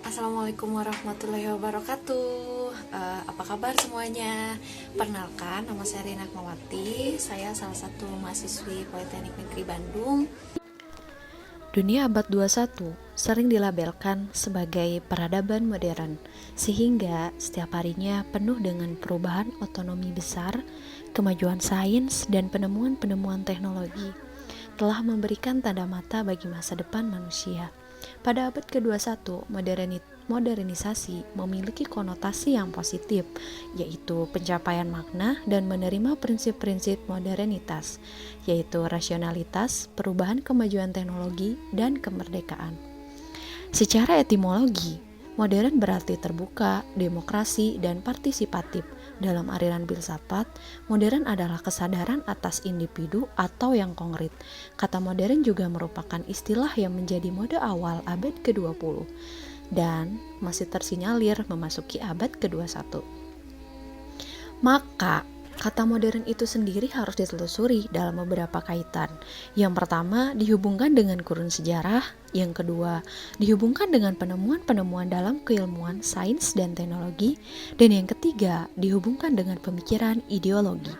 Assalamualaikum warahmatullahi wabarakatuh. Apa kabar semuanya? Perkenalkan, nama saya Rina Akmawati. Saya salah satu mahasiswi Politeknik Negeri Bandung. Dunia abad 21 sering dilabelkan sebagai peradaban modern, sehingga setiap harinya penuh dengan perubahan otonomi besar, kemajuan sains, dan penemuan-penemuan teknologi telah memberikan tanda mata bagi masa depan manusia. Pada abad ke-21, modernisasi memiliki konotasi yang positif, yaitu pencapaian makna dan menerima prinsip-prinsip modernitas, yaitu rasionalitas, perubahan kemajuan teknologi, dan kemerdekaan. Secara etimologi, modern berarti terbuka, demokrasi, dan partisipatif. Dalam aliran filsafat, modern adalah kesadaran atas individu atau yang konkret. Kata modern juga merupakan istilah yang menjadi mode awal abad ke-20 dan masih tersinyalir memasuki abad ke-21. Maka, kata modern itu sendiri harus ditelusuri dalam beberapa kaitan. Yang pertama, dihubungkan dengan kurun sejarah. Yang kedua, dihubungkan dengan penemuan-penemuan dalam keilmuan, sains, dan teknologi. Dan yang ketiga, dihubungkan dengan pemikiran ideologi.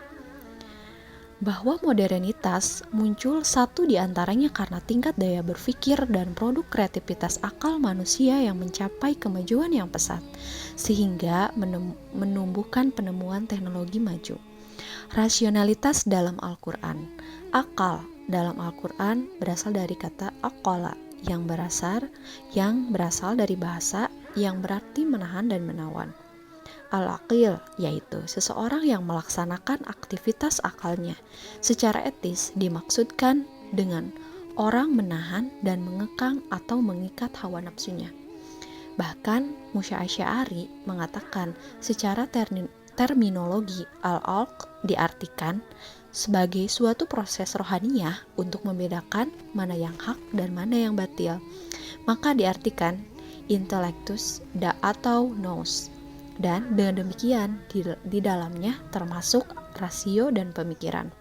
Bahwa modernitas muncul satu di antaranya karena tingkat daya berpikir dan produk kreativitas akal manusia yang mencapai kemajuan yang pesat, sehingga menumbuhkan penemuan teknologi maju. Rasionalitas dalam Al-Quran. Akal dalam Al-Quran berasal dari kata aqala yang berasal dari bahasa yang berarti menahan dan menawan. Al-aqil yaitu seseorang yang melaksanakan aktivitas akalnya. Secara etis dimaksudkan dengan orang menahan dan mengekang atau mengikat hawa nafsunya. Bahkan Musa Asy'ari mengatakan secara terminologi al-alq diartikan sebagai suatu proses rohaniyah untuk membedakan mana yang hak dan mana yang batil. Maka diartikan intellectus atau nous. Dan dengan demikian di dalamnya termasuk rasio dan pemikiran.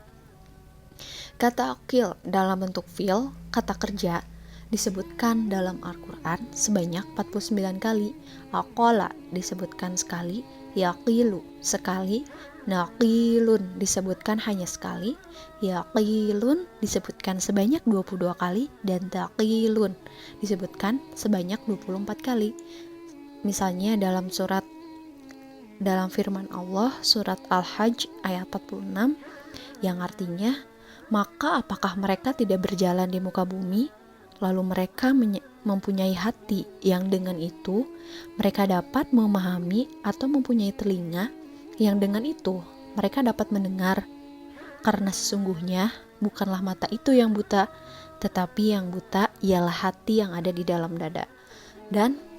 Kata akil dalam bentuk fi'il, kata kerja, disebutkan dalam Al-Quran sebanyak 49 kali. Aqala disebutkan sekali, yaqilu sekali, naqilun disebutkan hanya sekali, yaqilun disebutkan sebanyak 22 kali, dan taqilun disebutkan sebanyak 24 kali. Misalnya dalam firman Allah surat Al-Hajj ayat 46 yang artinya, maka apakah mereka tidak berjalan di muka bumi, lalu mereka mempunyai hati yang dengan itu mereka dapat memahami, atau mempunyai telinga yang dengan itu mereka dapat mendengar, karena sesungguhnya bukanlah mata itu yang buta, tetapi yang buta ialah hati yang ada di dalam dada. Dan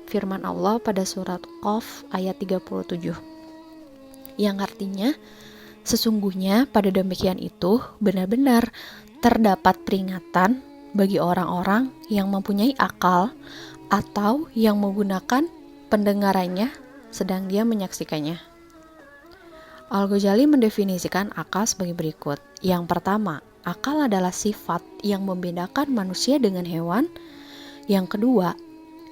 firman Allah pada surat Qaf ayat 37 yang artinya, sesungguhnya pada demikian itu benar-benar terdapat peringatan bagi orang-orang yang mempunyai akal atau yang menggunakan pendengarannya sedang dia menyaksikannya. Al-Ghazali mendefinisikan akal sebagai berikut. Yang pertama, akal adalah sifat yang membedakan manusia dengan hewan. Yang kedua,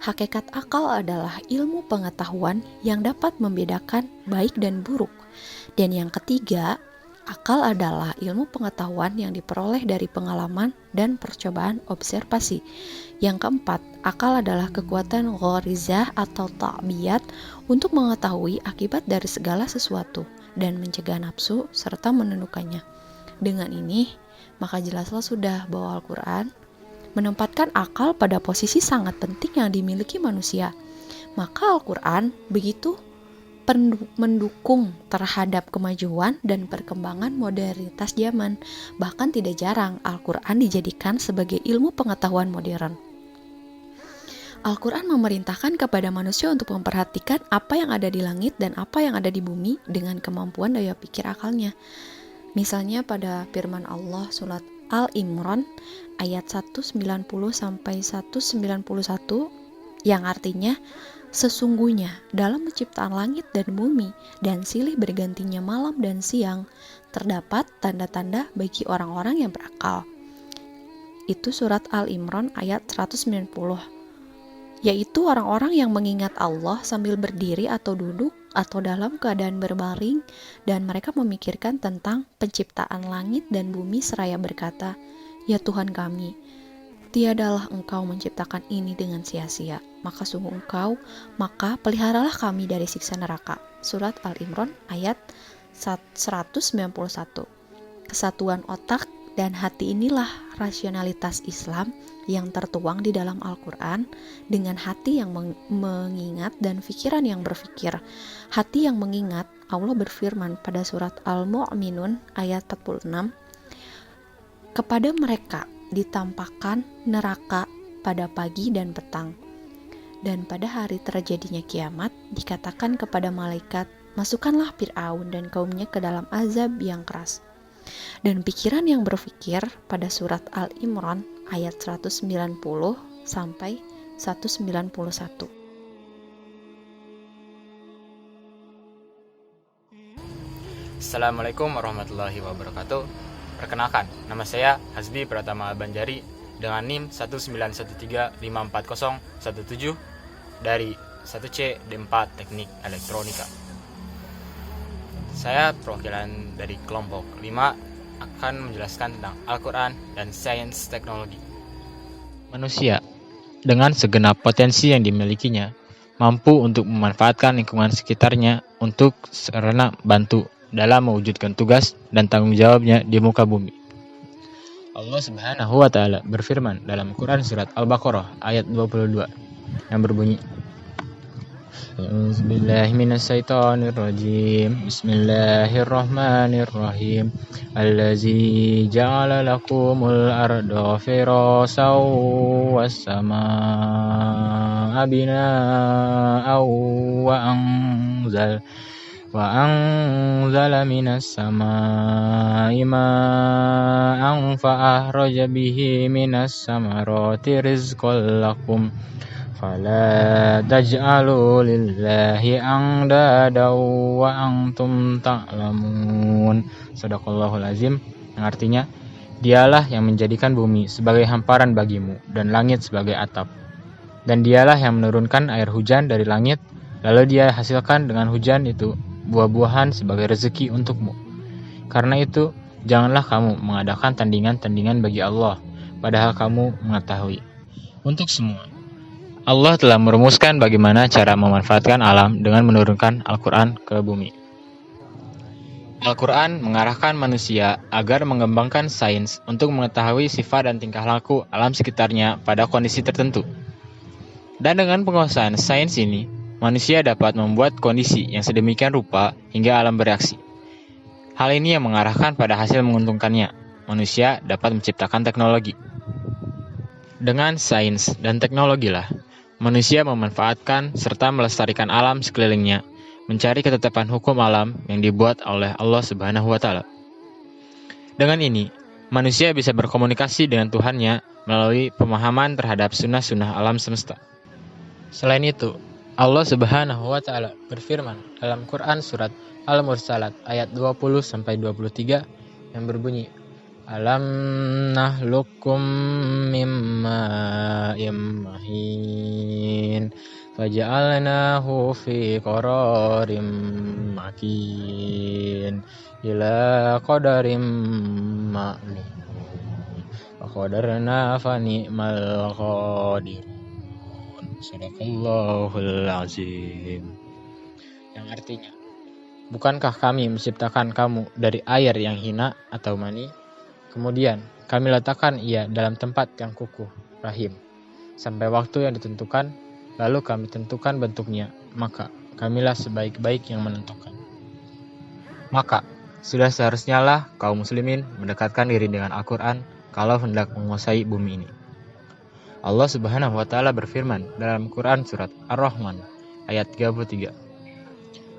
hakikat akal adalah ilmu pengetahuan yang dapat membedakan baik dan buruk. Dan yang ketiga, akal adalah ilmu pengetahuan yang diperoleh dari pengalaman dan percobaan observasi. Yang keempat, akal adalah kekuatan gharizah atau ta'biyat untuk mengetahui akibat dari segala sesuatu dan mencegah nafsu serta menundukkannya. Dengan ini, maka jelaslah sudah bahwa Al-Quran menempatkan akal pada posisi sangat penting yang dimiliki manusia. Maka Al-Quran begitu mendukung terhadap kemajuan dan perkembangan modernitas zaman. Bahkan tidak jarang Al-Quran dijadikan sebagai ilmu pengetahuan modern. Al-Quran memerintahkan kepada manusia untuk memperhatikan apa yang ada di langit dan apa yang ada di bumi dengan kemampuan daya pikir akalnya. Misalnya pada firman Allah surat Al-Imran ayat 190 sampai 191 yang artinya sesungguhnya dalam penciptaan langit dan bumi dan silih bergantinya malam dan siang terdapat tanda-tanda bagi orang-orang yang berakal. Itu surat Al-Imran ayat 190, yaitu orang-orang yang mengingat Allah sambil berdiri atau duduk atau dalam keadaan berbaring, dan mereka memikirkan tentang penciptaan langit dan bumi seraya berkata, "Ya Tuhan kami, tiadalah Engkau menciptakan ini dengan sia-sia, maka peliharalah kami dari siksa neraka." Surat Al-Imran ayat 191. Kesatuan otak dan hati inilah rasionalitas Islam yang tertuang di dalam Al-Quran, dengan hati yang mengingat dan pikiran yang berpikir. Hati yang mengingat, Allah berfirman pada surat Al-Mu'minun ayat 46, "Kepada mereka ditampakkan neraka pada pagi dan petang, dan pada hari terjadinya kiamat dikatakan kepada malaikat, masukkanlah Fir'aun dan kaumnya ke dalam azab yang keras." Dan pikiran yang berpikir pada surat Al-Imran ayat 190 sampai 191. Assalamualaikum warahmatullahi wabarakatuh. Perkenalkan, nama saya Hasbi Pratama Banjari dengan NIM 191354017 dari 1C D4 Teknik Elektronika. Saya perwakilan dari kelompok 5 akan menjelaskan tentang Al-Quran dan sains teknologi. Manusia, dengan segenap potensi yang dimilikinya, mampu untuk memanfaatkan lingkungan sekitarnya untuk sarana bantu dalam mewujudkan tugas dan tanggung jawabnya di muka bumi. Allah Subhanahu wa Ta'ala berfirman dalam Quran surat Al-Baqarah ayat 22 yang berbunyi, A'udzubillahi minasyaitonirrajim. Bismillahirrahmanirrahim. Allazi ja'ala lakumul arda firasaw was samaa'a bina'aw wa anzala minas samaa'i ma'an fa akhraja bihi minas samarati rizqan lakum fala taj'alu lillahi andada wa antum ta'lamun. Shadaqallahul azim, yang artinya, dialah yang menjadikan bumi sebagai hamparan bagimu dan langit sebagai atap. Dan dialah yang menurunkan air hujan dari langit, lalu dia hasilkan dengan hujan itu buah-buahan sebagai rezeki untukmu. Karena itu, janganlah kamu mengadakan tandingan-tandingan bagi Allah, padahal kamu mengetahui. Untuk semua, Allah telah merumuskan bagaimana cara memanfaatkan alam dengan menurunkan Al-Quran ke bumi. Al-Quran mengarahkan manusia agar mengembangkan sains untuk mengetahui sifat dan tingkah laku alam sekitarnya pada kondisi tertentu. Dan dengan penguasaan sains ini, manusia dapat membuat kondisi yang sedemikian rupa hingga alam bereaksi. Hal ini yang mengarahkan pada hasil menguntungkannya. Manusia dapat menciptakan teknologi. Dengan sains dan teknologilah, manusia memanfaatkan serta melestarikan alam sekelilingnya, mencari ketetapan hukum alam yang dibuat oleh Allah Subhanahu wa Ta'ala. Dengan ini, manusia bisa berkomunikasi dengan Tuhannya melalui pemahaman terhadap sunnah-sunnah alam semesta. Selain itu, Allah Subhanahu wa Ta'ala berfirman dalam Quran surat Al-Mursalat ayat 20-23 yang berbunyi, Alam nahlukum mimma mahin faja'alnahu fi qararim makin ila qadarim ma'lum wa qadarna fa ni'mal qadirun. Shadaqallahul azim. Yang artinya, bukankah kami menciptakan kamu dari air yang hina atau mani? Kemudian kami letakkan ia dalam tempat yang kukuh, rahim, sampai waktu yang ditentukan, lalu kami tentukan bentuknya, maka kamilah sebaik-baik yang menentukan. Maka, sudah seharusnya lah kaum muslimin mendekatkan diri dengan Al-Quran kalau hendak menguasai bumi ini. Allah Subhanahu wa Ta'ala berfirman dalam Quran surat Ar-Rahman ayat 33.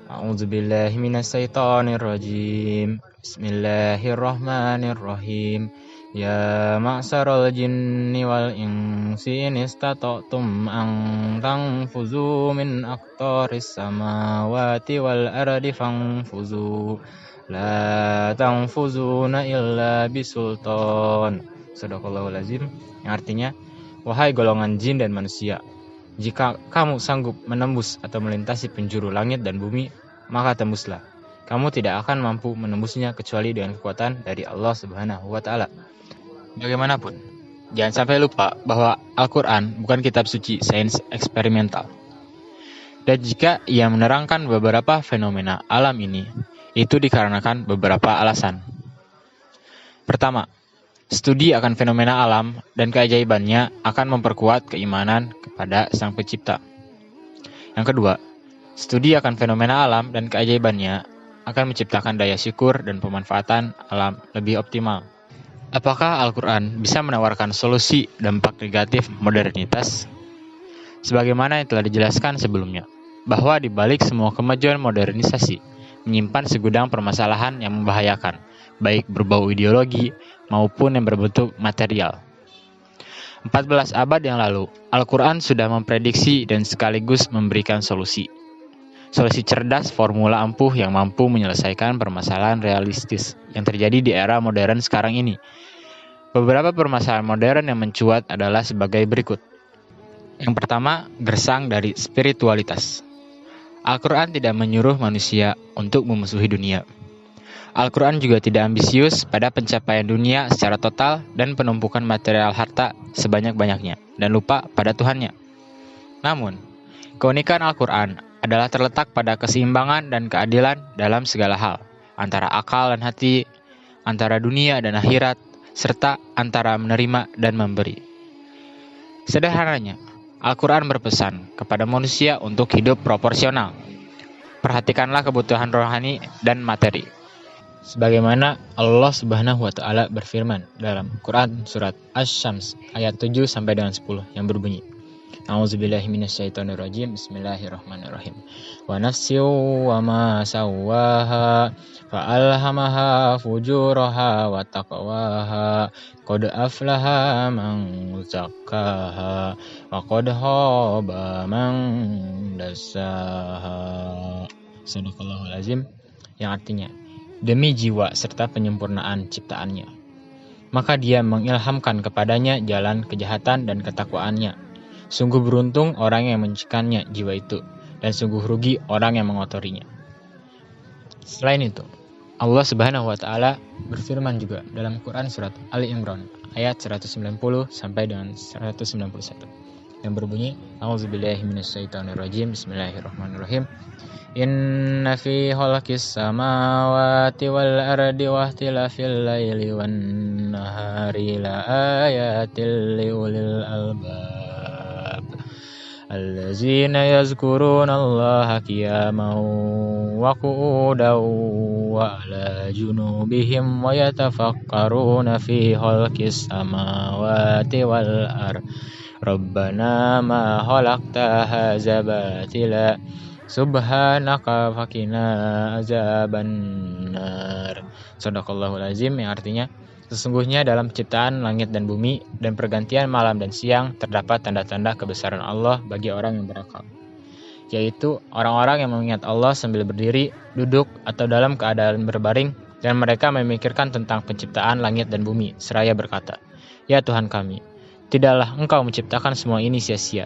A'udzubillahi minasyaitonirrajim. Bismillahirrahmanirrahim. Ya ma'syaral jinni wal insi in istata'tum an tanfuzu min aqtaris samawati wal ardi fanfuzu la tanfuzuna illa bisultan. Shadaqallahul azim. Yang artinya, wahai golongan jin dan manusia, jika kamu sanggup menembus atau melintasi penjuru langit dan bumi, maka tembuslah. Kamu tidak akan mampu menembusnya kecuali dengan kekuatan dari Allah Subhanahu wa Ta'ala. Bagaimanapun, jangan sampai lupa bahwa Al-Quran bukan kitab suci sains eksperimental. Dan jika ia menerangkan beberapa fenomena alam ini, itu dikarenakan beberapa alasan. Pertama, studi akan fenomena alam dan keajaibannya akan memperkuat keimanan kepada Sang Pencipta. Yang kedua, studi akan fenomena alam dan keajaibannya akan menciptakan daya syukur dan pemanfaatan alam lebih optimal. Apakah Al-Quran bisa menawarkan solusi dampak negatif modernitas? Sebagaimana yang telah dijelaskan sebelumnya, bahwa di balik semua kemajuan modernisasi, menyimpan segudang permasalahan yang membahayakan, baik berbau ideologi maupun yang berbentuk material. 14 abad yang lalu, Al-Quran sudah memprediksi dan sekaligus memberikan solusi. Solusi cerdas formula ampuh yang mampu menyelesaikan permasalahan realistis yang terjadi di era modern sekarang ini. Beberapa permasalahan modern yang mencuat adalah sebagai berikut. Yang pertama, gersang dari spiritualitas. Al-Quran tidak menyuruh manusia untuk memusuhi dunia. Al-Quran juga tidak ambisius pada pencapaian dunia secara total dan penumpukan material harta sebanyak-banyaknya, dan lupa pada Tuhannya. Namun, keunikan Al-Quran adalah terletak pada keseimbangan dan keadilan dalam segala hal, antara akal dan hati, antara dunia dan akhirat, serta antara menerima dan memberi. Sederhananya, Al-Quran berpesan kepada manusia untuk hidup proporsional. Perhatikanlah kebutuhan rohani dan materi. Sebagaimana Allah Subhanahu wa Ta'ala berfirman dalam Quran surat Asy-Syams ayat 7 sampai dengan 10 yang berbunyi, A'udzubillahi minasyaitonirrajim. Bismillahirrahmanirrahim. Wa nafsin wa ma sawwaha fa'alhamaha fujuraha wa taqwaha qad aflaha man zakkaha wa qad khaba man dassaha. Shadaqallahul azim. Yang artinya, demi jiwa serta penyempurnaan ciptaannya, maka dia mengilhamkan kepadanya jalan kejahatan dan ketakwaannya. Sungguh beruntung orang yang mencikannya jiwa itu, dan sungguh rugi orang yang mengotorinya. Selain itu, Allah Subhanahu wa Ta'ala berfirman juga dalam Quran surat Ali Imran ayat 190 sampai dengan 191 yang berbunyi, A'udzubillahi minasyaitonirrajim. Bismillahirrahmanirrahim. Inna fi khalqis samawati wal ardi wa ikhtilafil laili wan nahari la ayatil liulil albab allazina yazkuruna Allaha qiyaman wa qu'udan wa ala junubihim wa yatafakkaruna fi khalqis samawati wal ardi Rabbana ma khalaqta hadza batila subhanaka faqina azabannar. Shadaqallahul azim. Yang artinya, sesungguhnya dalam penciptaan langit dan bumi dan pergantian malam dan siang terdapat tanda-tanda kebesaran Allah bagi orang yang berakal, yaitu orang-orang yang mengingat Allah sambil berdiri, duduk, atau dalam keadaan berbaring, dan mereka memikirkan tentang penciptaan langit dan bumi seraya berkata, Ya Tuhan kami, tidaklah Engkau menciptakan semua ini sia-sia.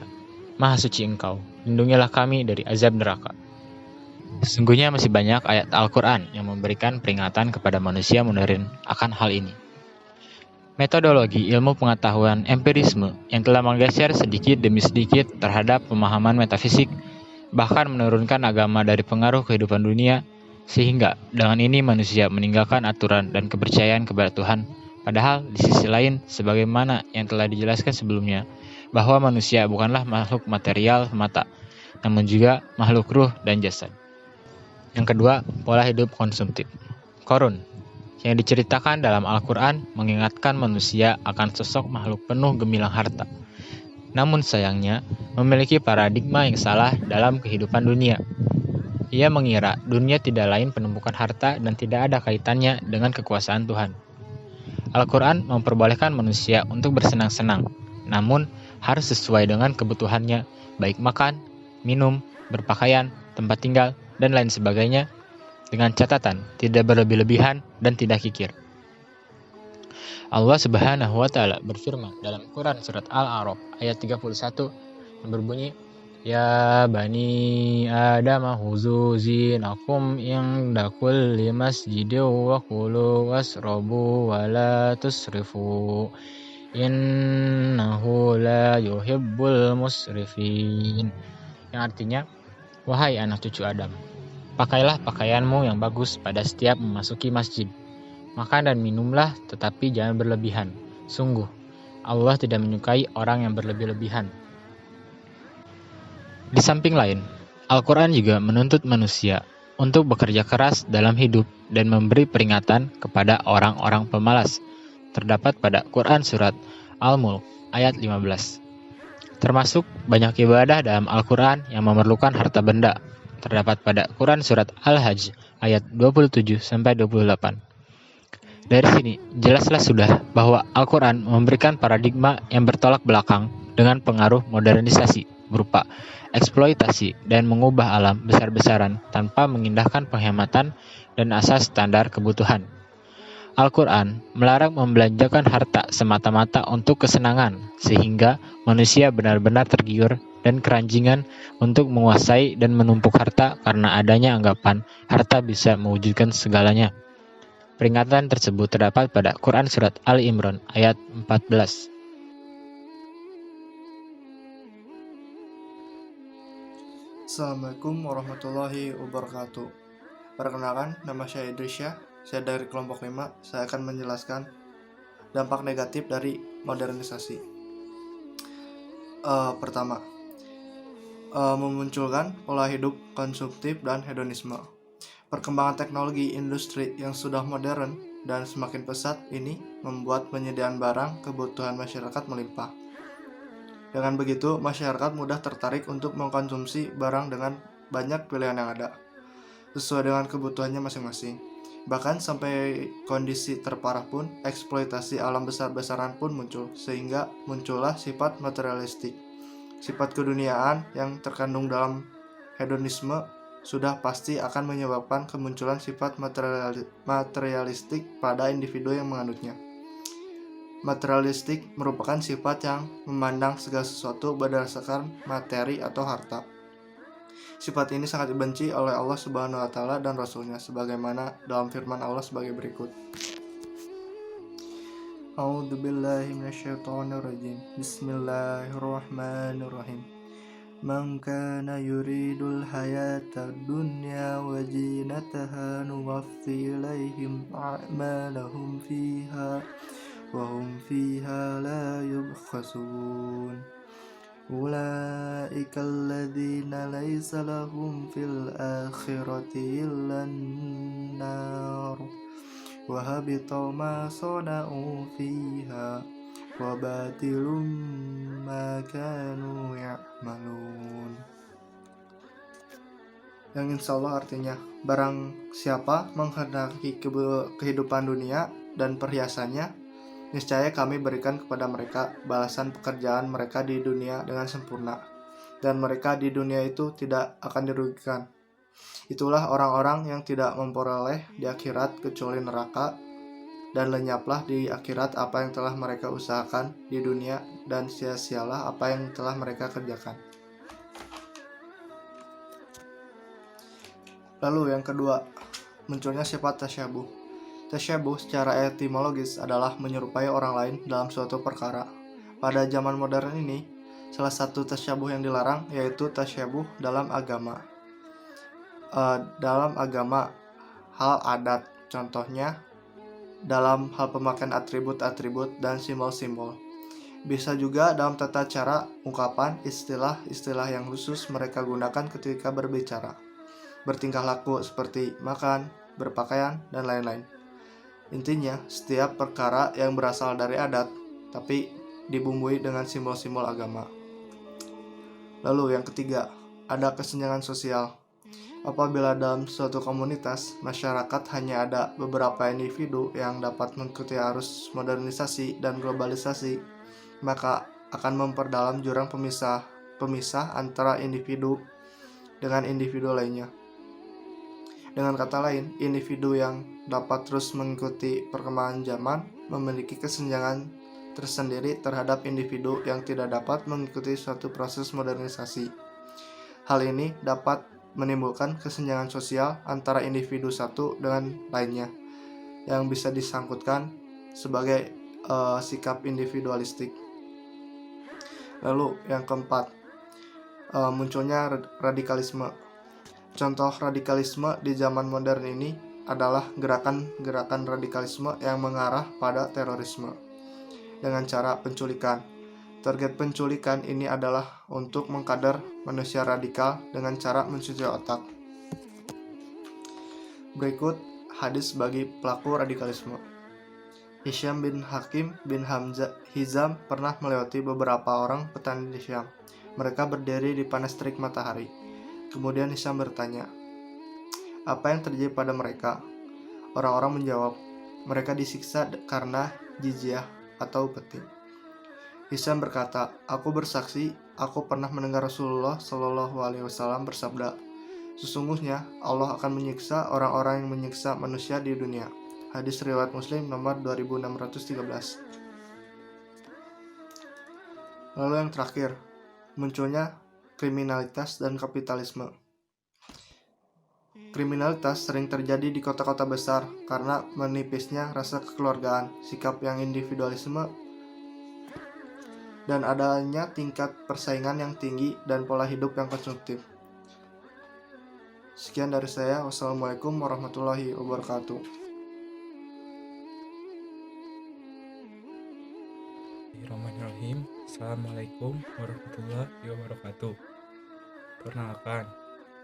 Maha suci Engkau, lindungilah kami dari azab neraka. Sesungguhnya masih banyak ayat Al-Quran yang memberikan peringatan kepada manusia modern akan hal ini. Metodologi ilmu pengetahuan empirisme yang telah menggeser sedikit demi sedikit terhadap pemahaman metafisik, bahkan menurunkan agama dari pengaruh kehidupan dunia, sehingga dengan ini manusia meninggalkan aturan dan kepercayaan kepada Tuhan. Padahal di sisi lain, sebagaimana yang telah dijelaskan sebelumnya, bahwa manusia bukanlah makhluk material semata, namun juga makhluk ruh dan jasad. Yang kedua, pola hidup konsumtif. Korun, yang diceritakan dalam Al-Quran mengingatkan manusia akan sosok makhluk penuh gemilang harta. Namun sayangnya, memiliki paradigma yang salah dalam kehidupan dunia. Ia mengira dunia tidak lain penumpukan harta dan tidak ada kaitannya dengan kekuasaan Tuhan. Al-Quran memperbolehkan manusia untuk bersenang-senang, namun harus sesuai dengan kebutuhannya, baik makan, minum, berpakaian, tempat tinggal, dan lain sebagainya, dengan catatan tidak berlebih-lebihan dan tidak kikir. Allah Subhanahu wa taala berfirman dalam Quran surat Al-A'raf ayat 31 yang berbunyi, Ya bani Adam khuzu zinakum inda kulli masjidin wa kulu wasrabu wa la tusrifu innahu la yuhibbul musrifin. Yang artinya, wahai anak cucu Adam, pakailah pakaianmu yang bagus pada setiap memasuki masjid. Makan dan minumlah, tetapi jangan berlebihan. Sungguh, Allah tidak menyukai orang yang berlebih-lebihan. Di samping lain, Al-Quran juga menuntut manusia untuk bekerja keras dalam hidup dan memberi peringatan kepada orang-orang pemalas. Terdapat pada Quran surat Al-Mulk ayat 15. Termasuk banyak ibadah dalam Al-Quran yang memerlukan harta benda. Terdapat pada Quran surat Al-Hajj ayat 27-28. Dari sini, jelaslah sudah bahwa Al-Quran memberikan paradigma yang bertolak belakang dengan pengaruh modernisasi berupa eksploitasi dan mengubah alam besar-besaran tanpa mengindahkan penghematan dan asas standar kebutuhan. Al-Quran melarang membelanjakan harta semata-mata untuk kesenangan, sehingga manusia benar-benar tergiur dan keranjingan untuk menguasai dan menumpuk harta karena adanya anggapan harta bisa mewujudkan segalanya. Peringatan tersebut terdapat pada Quran surat Ali Imran ayat 14. Assalamualaikum warahmatullahi wabarakatuh. Perkenalkan, nama saya Idrisya. Saya dari kelompok 5. Saya akan menjelaskan dampak negatif dari modernisasi. Pertama, memunculkan pola hidup konsumtif dan hedonisme. Perkembangan teknologi industri yang sudah modern dan semakin pesat ini membuat penyediaan barang kebutuhan masyarakat melimpah. Dengan begitu, masyarakat mudah tertarik untuk mengkonsumsi barang dengan banyak pilihan yang ada, sesuai dengan kebutuhannya masing-masing. Bahkan sampai kondisi terparah pun, eksploitasi alam besar-besaran pun muncul, sehingga muncullah sifat materialistik. Sifat keduniaan yang terkandung dalam hedonisme sudah pasti akan menyebabkan kemunculan sifat materialistik pada individu yang menganutnya. Materialistik merupakan sifat yang memandang segala sesuatu berdasarkan materi atau harta. Sifat ini sangat dibenci oleh Allah Subhanahu wa taala dan Rasul-Nya, sebagaimana dalam firman Allah sebagai berikut. A'udzubillahi minasyaitonirrajim. Bismillahirrahmanirrahim. Man kana yuridul hayata dunya wa zinataha nuwaffi ilaihim a'malahum fiha wa hum fiha la yubkhasun. Ulaika alladzina laysa lahum fil akhirati illan nar wa habita ma sana'u fiha wa batilum ma kanu ya'malun. Yang insya Allah artinya, barang siapa menghendaki kehidupan dunia dan perhiasannya, niscaya kami berikan kepada mereka balasan pekerjaan mereka di dunia dengan sempurna, dan mereka di dunia itu tidak akan dirugikan. Itulah orang-orang yang tidak memperoleh di akhirat kecuali neraka, dan lenyaplah di akhirat apa yang telah mereka usahakan di dunia, dan sia-sialah apa yang telah mereka kerjakan. Lalu yang kedua, munculnya sifat tasyabuh. Tasyabuh secara etimologis adalah menyerupai orang lain dalam suatu perkara. Pada zaman modern ini, salah satu tasyabuh yang dilarang yaitu tasyabuh dalam agama. Dalam agama, hal adat, contohnya dalam hal pemakaian atribut-atribut dan simbol-simbol. Bisa juga dalam tata cara, ungkapan, istilah-istilah yang khusus mereka gunakan ketika berbicara, bertingkah laku seperti makan, berpakaian, dan lain-lain. Intinya, setiap perkara yang berasal dari adat, tapi dibumbui dengan simbol-simbol agama. Lalu yang ketiga, ada kesenjangan sosial. Apabila dalam suatu komunitas, masyarakat hanya ada beberapa individu yang dapat mengikuti arus modernisasi dan globalisasi, maka akan memperdalam jurang pemisah antara individu dengan individu lainnya. Dengan kata lain, individu yang dapat terus mengikuti perkembangan zaman memiliki kesenjangan tersendiri terhadap individu yang tidak dapat mengikuti suatu proses modernisasi. Hal ini dapat menimbulkan kesenjangan sosial antara individu satu dengan lainnya yang bisa disangkutkan sebagai sikap individualistik. Lalu yang keempat, munculnya radikalisme. Contoh radikalisme di zaman modern ini adalah gerakan-gerakan radikalisme yang mengarah pada terorisme dengan cara penculikan. Target penculikan ini adalah untuk mengkader manusia radikal dengan cara mencuci otak. Berikut hadis bagi pelaku radikalisme. Hisham bin Hakim bin Hizam pernah melewati beberapa orang petani di Syam. Mereka berdiri di panas terik matahari. Kemudian Hisham bertanya, "Apa yang terjadi pada mereka?" Orang-orang menjawab, "Mereka disiksa karena jizyah atau upeti." Hisham berkata, "Aku bersaksi, aku pernah mendengar Rasulullah Shallallahu Alaihi Wasallam bersabda, sesungguhnya Allah akan menyiksa orang-orang yang menyiksa manusia di dunia." Hadis riwayat Muslim nomor 2613. Lalu yang terakhir, munculnya kriminalitas dan kapitalisme. Kriminalitas sering terjadi di kota-kota besar karena menipisnya rasa kekeluargaan, sikap yang individualisme, dan adanya tingkat persaingan yang tinggi dan pola hidup yang konsumtif. Sekian dari saya. Wassalamualaikum warahmatullahi wabarakatuh. Bismillahirrahmanirrahim. Assalamualaikum warahmatullahi wabarakatuh. Perkenalkan,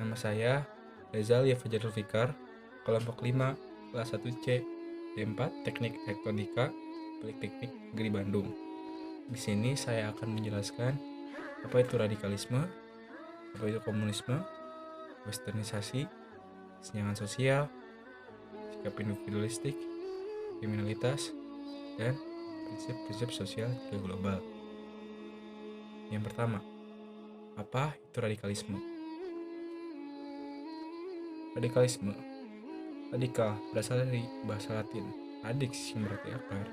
nama saya Rezal Yafajarul Fikar, kelompok 5, kelas 1C, D4, Teknik Elektronika, Politeknik Negeri Bandung. Di sini saya akan menjelaskan apa itu radikalisme, apa itu komunisme, westernisasi, kesenjangan sosial, sikap individualistik, kriminalitas, dan prinsip-prinsip sosial juga global. Yang pertama, apa itu radikalisme? Radikalisme, radikal berasal dari bahasa Latin radix yang berarti akar,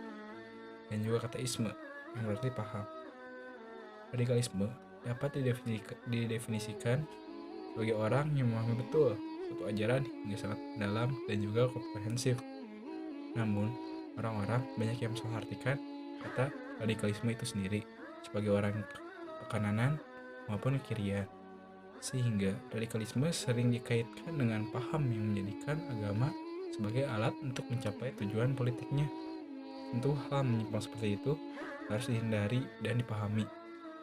dan juga kata isme yang berarti paham. Radikalisme dapat didefinisikan sebagai orang yang memahami betul suatu ajaran hingga sangat mendalam dan juga komprehensif. Namun, orang-orang banyak yang mensalahartikan kata radikalisme itu sendiri sebagai orang kekanan maupun kekirian, sehingga radikalisme sering dikaitkan dengan paham yang menjadikan agama sebagai alat untuk mencapai tujuan politiknya. Tentu hal menyimpang seperti itu harus dihindari dan dipahami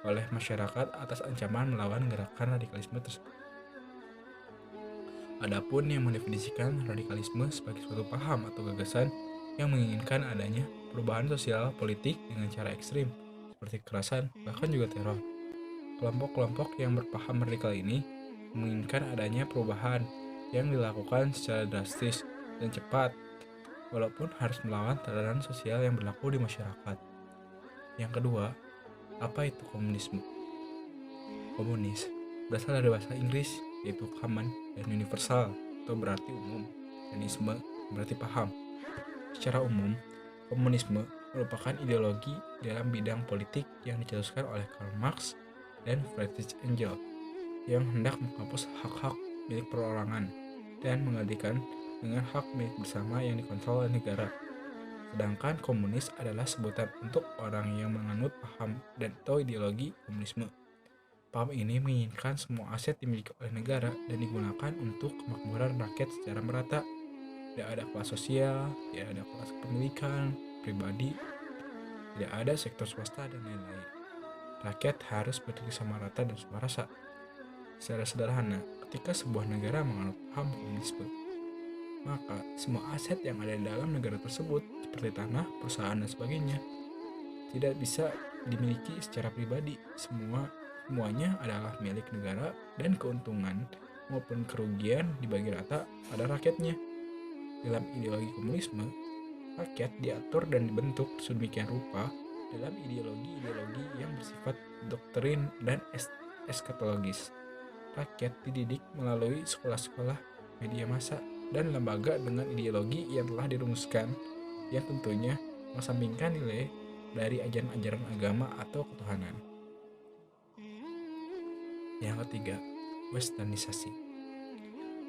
oleh masyarakat atas ancaman melawan gerakan radikalisme tersebut. Adapun yang mendefinisikan radikalisme sebagai suatu paham atau gagasan yang menginginkan adanya perubahan sosial politik dengan cara ekstrim, seperti kekerasan, bahkan juga teror. Kelompok-kelompok yang berpaham radikal ini menginginkan adanya perubahan yang dilakukan secara drastis dan cepat, walaupun harus melawan tatanan sosial yang berlaku di masyarakat. Yang kedua, apa itu komunisme? Komunis berasal dari bahasa Inggris, yaitu common dan universal, atau berarti umum, dan isme berarti paham. Secara umum, komunisme merupakan ideologi dalam bidang politik yang dicetuskan oleh Karl Marx dan Friedrich Engels yang hendak menghapus hak-hak milik perorangan dan menggantikan dengan hak milik bersama yang dikontrol oleh negara. Sedangkan komunis adalah sebutan untuk orang yang menganut paham dan atau ideologi komunisme. Paham ini menginginkan semua aset dimiliki oleh negara dan digunakan untuk kemakmuran rakyat secara merata. Tidak ada kelas sosial, tidak ada kelas kepemilikan, pribadi, tidak ada sektor swasta, dan lain-lain. Rakyat harus berdiri sama rata dan sama rasa. Secara sederhana, ketika sebuah negara menganut paham komunisme, maka semua aset yang ada di dalam negara tersebut, seperti tanah, perusahaan, dan sebagainya, tidak bisa dimiliki secara pribadi. Semuanya adalah milik negara dan keuntungan maupun kerugian dibagi rata pada rakyatnya. Dalam ideologi komunisme, rakyat diatur dan dibentuk sedemikian rupa dalam ideologi-ideologi yang bersifat doktrin dan eskatologis. Rakyat dididik melalui sekolah-sekolah, media massa, dan lembaga dengan ideologi yang telah dirumuskan, yang tentunya mengesampingkan nilai dari ajaran-ajaran agama atau ketuhanan. Yang ketiga, westernisasi.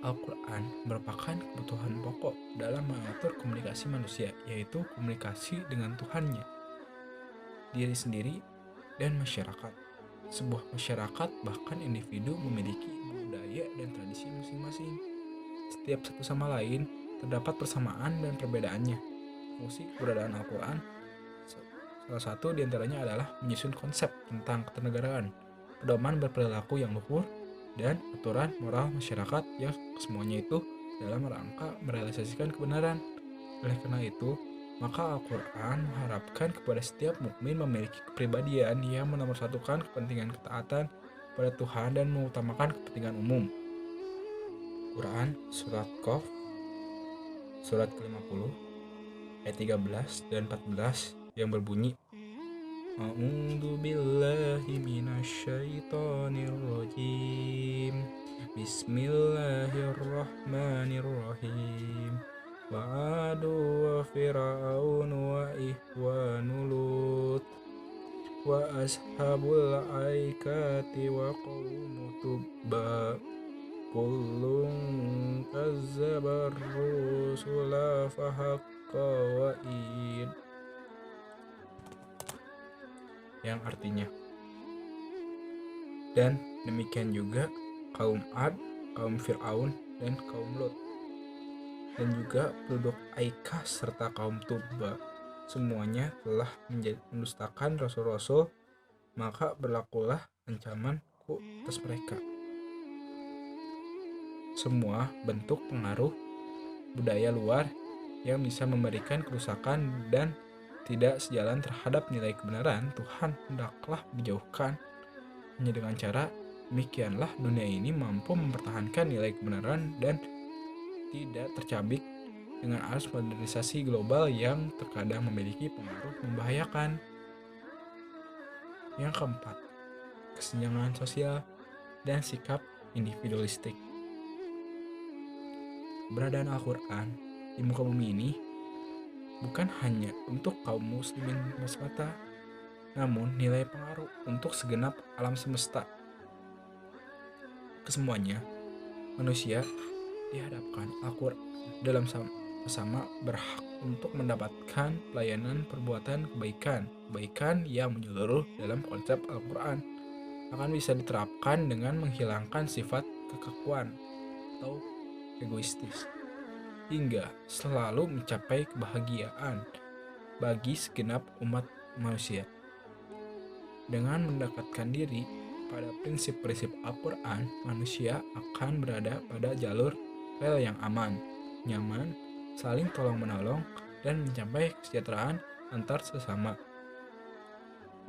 Al-Quran merupakan kebutuhan pokok dalam mengatur komunikasi manusia, yaitu komunikasi dengan Tuhannya, diri sendiri, dan masyarakat. Sebuah masyarakat bahkan individu memiliki budaya dan tradisi masing-masing. Setiap satu sama lain terdapat persamaan dan perbedaannya. Fungsi keberadaan Al-Quran salah satu diantaranya adalah menyusun konsep tentang kenegaraan, pedoman berperilaku yang luhur, dan aturan moral masyarakat yang semuanya itu dalam rangka merealisasikan kebenaran. Oleh karena itu, maka Al-Quran mengharapkan kepada setiap mukmin memiliki kepribadian yang menomorsatukan kepentingan ketaatan pada Tuhan dan mengutamakan kepentingan umum. Quran Surat Qaf Surat ke-50 ayat 13 dan 14 yang berbunyi, A'udzu billahi minasyaitonir rajim. Bismillahirrahmanirrahim. Wa adu wa fir'aun wa ihwanu Lut wa ashabul aikati wa qaumu Tubba kullun kazzabar rusula fahaqqa wa'id. Yang artinya, dan demikian juga kaum Ad, kaum Fir'aun, dan kaum Lot, dan juga penduduk Aikah serta kaum Tubba, semuanya telah mendustakan rasul-rasul, maka berlakulah ancamanku atas mereka. Semua bentuk pengaruh budaya luar yang bisa memberikan kerusakan dan tidak sejalan terhadap nilai kebenaran Tuhan hendaklah dijauhkan. Hanya dengan cara demikianlah dunia ini mampu mempertahankan nilai kebenaran dan tidak tercabik dengan arus modernisasi global yang terkadang memiliki pengaruh membahayakan. Yang keempat, kesenjangan sosial dan sikap individualistik. Keberadaan Al-Quran di muka bumi ini bukan hanya untuk kaum muslimin semata, namun nilai pengaruh untuk segenap alam semesta. Kesemuanya, manusia dihadapkan Al-Quran dalam sama berhak untuk mendapatkan pelayanan perbuatan kebaikan yang menyeluruh dalam konsep Al-Quran akan bisa diterapkan dengan menghilangkan sifat kekakuan atau egoistis, hingga selalu mencapai kebahagiaan bagi segenap umat manusia. Dengan mendekatkan diri pada prinsip-prinsip Al-Quran, manusia akan berada pada jalur rel yang aman, nyaman, saling tolong-menolong, dan mencapai kesejahteraan antar sesama.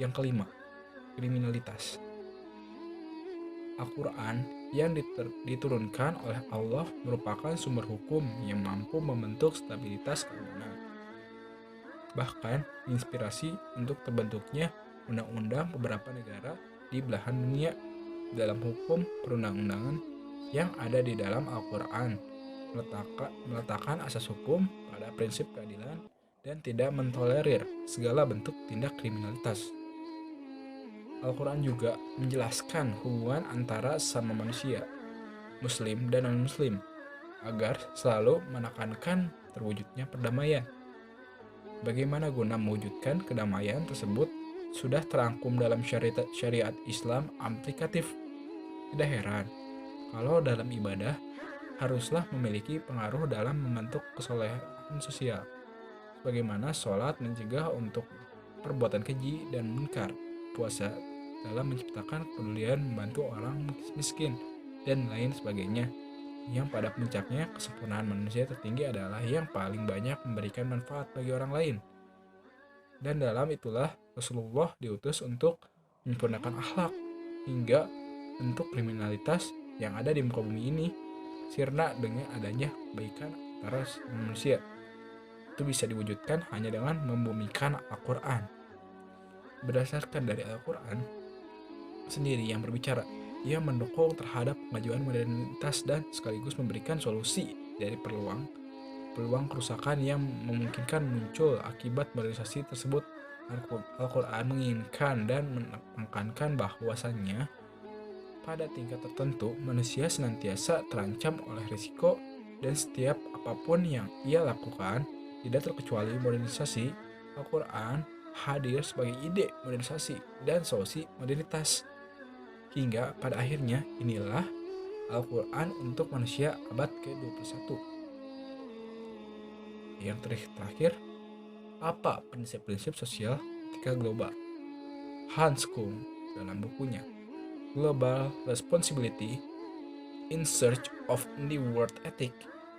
Yang kelima, kriminalitas. Al-Quran yang diturunkan oleh Allah merupakan sumber hukum yang mampu membentuk stabilitas keamanan, bahkan inspirasi untuk terbentuknya undang-undang beberapa negara di belahan dunia. Dalam hukum perundang-undangan yang ada di dalam Al-Quran meletakkan asas hukum pada prinsip keadilan dan tidak mentolerir segala bentuk tindak kriminalitas. Al-Quran juga menjelaskan hubungan antara sesama manusia, muslim dan non-muslim, agar selalu menekankan terwujudnya perdamaian. Bagaimana guna mewujudkan kedamaian tersebut sudah terangkum dalam syariat Islam aplikatif. Tidak heran kalau dalam ibadah haruslah memiliki pengaruh dalam membentuk kesolehan sosial, bagaimana sholat mencegah untuk perbuatan keji dan munkar, puasa dalam menciptakan kepedulian membantu orang miskin, dan lain sebagainya. Yang pada puncaknya kesempurnaan manusia tertinggi adalah yang paling banyak memberikan manfaat bagi orang lain. Dan dalam itulah Rasulullah diutus untuk menyempurnakan akhlak, hingga bentuk kriminalitas yang ada di muka bumi ini sirna dengan adanya kebaikan antara manusia. Itu bisa diwujudkan hanya dengan membumikan Al-Quran. Berdasarkan dari Al-Quran sendiri yang berbicara, ia mendukung terhadap kemajuan modernitas dan sekaligus memberikan solusi dari peluang kerusakan yang memungkinkan muncul akibat modernisasi tersebut. Al-Quran menginginkan dan menekankan bahwasannya pada tingkat tertentu manusia senantiasa terancam oleh risiko, dan setiap apapun yang ia lakukan tidak terkecuali modernisasi. Al-Quran hadir sebagai ide modernisasi dan solusi modernitas. Hingga pada akhirnya inilah Al-Quran untuk manusia abad ke-21. Yang terakhir, apa prinsip-prinsip sosial etika global? Hans Kuhn dalam bukunya Global Responsibility in Search of New World Ethic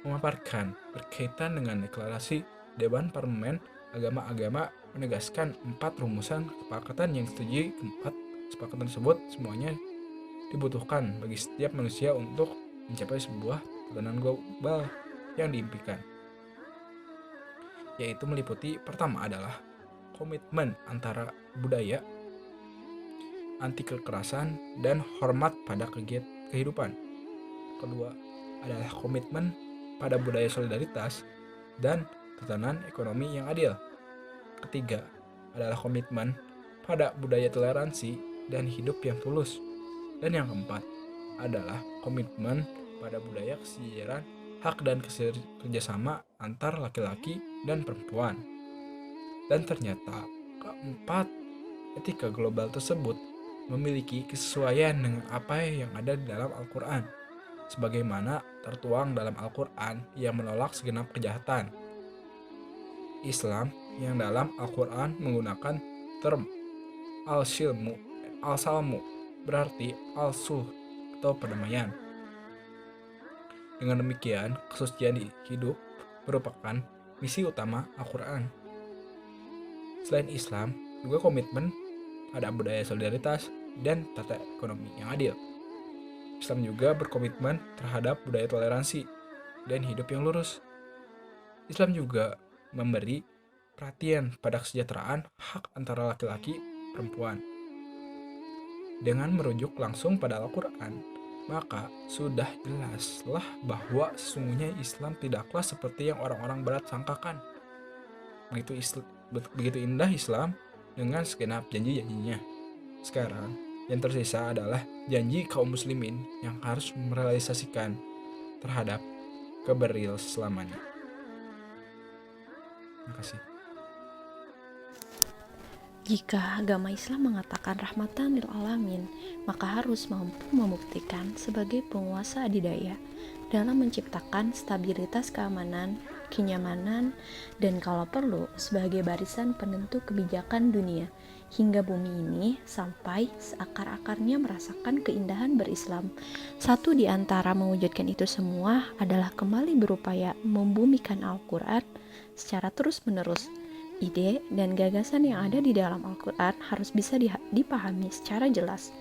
memaparkan berkaitan dengan deklarasi Dewan Parlemen Agama-agama menegaskan 4 rumusan kesepakatan yang disetujui. Keempat kesepakatan tersebut semuanya dibutuhkan bagi setiap manusia untuk mencapai sebuah tatanan global yang diimpikan, yaitu meliputi pertama adalah komitmen antara budaya, anti kekerasan, dan hormat pada kehidupan. Kedua adalah komitmen pada budaya solidaritas dan tatanan ekonomi yang adil. Ketiga adalah komitmen pada budaya toleransi dan hidup yang tulus. Dan yang keempat adalah komitmen pada budaya kesejajaran, hak dan kerjasama antar laki-laki dan perempuan. Dan ternyata keempat etika global tersebut memiliki kesesuaian dengan apa yang ada di dalam Al-Quran, sebagaimana tertuang dalam Al-Quran yang menolak segenap kejahatan. Islam yang dalam Al-Quran menggunakan term al-salmu berarti al-sulh atau perdamaian. Dengan demikian, kesucian di hidup merupakan misi utama Al-Quran. Selain Islam, juga komitmen pada budaya solidaritas dan tata ekonomi yang adil. Islam juga berkomitmen terhadap budaya toleransi dan hidup yang lurus. Islam juga memberi perhatian pada kesejahteraan hak antara laki-laki perempuan. Dengan merujuk langsung pada Al-Quran, maka sudah jelaslah bahwa sesungguhnya Islam tidaklah seperti yang orang-orang barat sangkakan. Begitu indah Islam dengan segenap janji-janjinya. Sekarang, yang tersisa adalah janji kaum muslimin yang harus merealisasikan terhadap keberil selamanya. Terima kasih. Jika agama Islam mengatakan rahmatan lil alamin, maka harus mampu membuktikan sebagai penguasa adidaya dalam menciptakan stabilitas keamanan, kenyamanan, dan kalau perlu sebagai barisan penentu kebijakan dunia hingga bumi ini sampai seakar-akarnya merasakan keindahan berislam. Satu di antara mewujudkan itu semua adalah kembali berupaya membumikan Al-Quran secara terus-menerus. Ide dan gagasan yang ada di dalam Al-Quran harus bisa dipahami secara jelas.